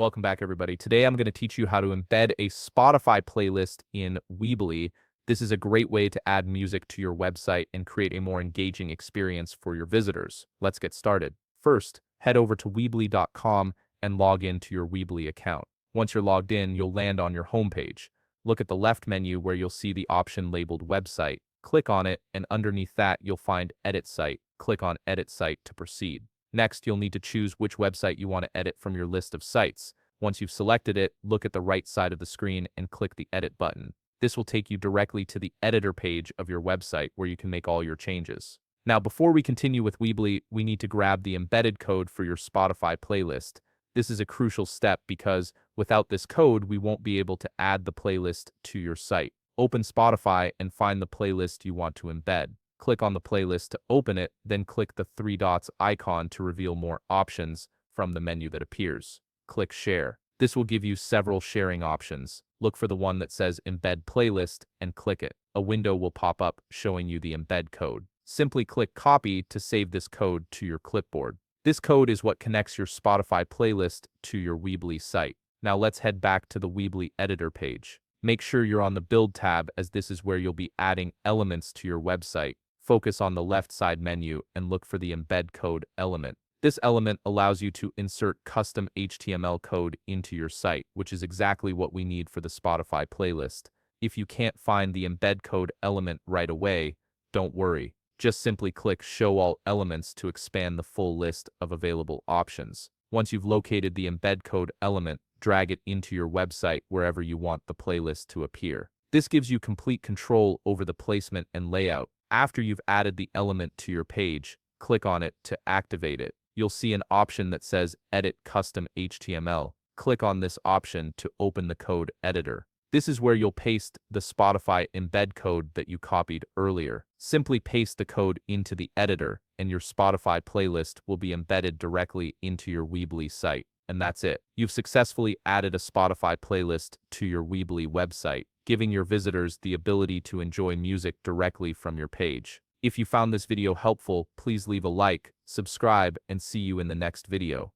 Welcome back, everybody. Today I'm going to teach you how to embed a Spotify playlist in Weebly. This is a great way to add music to your website and create a more engaging experience for your visitors. Let's get started. First, head over to Weebly.com and log into your Weebly account. Once you're logged in, you'll land on your homepage. Look at the left menu where you'll see the option labeled Website. Click on it, and underneath that, you'll find Edit Site. Click on Edit Site to proceed. Next, you'll need to choose which website you want to edit from your list of sites. Once you've selected it, look at the right side of the screen and click the Edit button. This will take you directly to the editor page of your website where you can make all your changes. Now, before we continue with Weebly, we need to grab the embedded code for your Spotify playlist. This is a crucial step because without this code, we won't be able to add the playlist to your site. Open Spotify and find the playlist you want to embed. Click on the playlist to open it, then click the three dots icon to reveal more options from the menu that appears. Click Share. This will give you several sharing options. Look for the one that says Embed Playlist and click it. A window will pop up showing you the embed code. Simply click Copy to save this code to your clipboard. This code is what connects your Spotify playlist to your Weebly site. Now let's head back to the Weebly editor page. Make sure you're on the Build tab, as this is where you'll be adding elements to your website. Focus on the left side menu and look for the embed code element. This element allows you to insert custom HTML code into your site, which is exactly what we need for the Spotify playlist. If you can't find the embed code element right away, don't worry. Just simply click Show All Elements to expand the full list of available options. Once you've located the embed code element, drag it into your website wherever you want the playlist to appear. This gives you complete control over the placement and layout. After you've added the element to your page, click on it to activate it. You'll see an option that says Edit Custom HTML. Click on this option to open the code editor. This is where you'll paste the Spotify embed code that you copied earlier. Simply paste the code into the editor, and your Spotify playlist will be embedded directly into your Weebly site. And that's it. You've successfully added a Spotify playlist to your Weebly website, giving your visitors the ability to enjoy music directly from your page. If you found this video helpful, please leave a like, subscribe, and see you in the next video.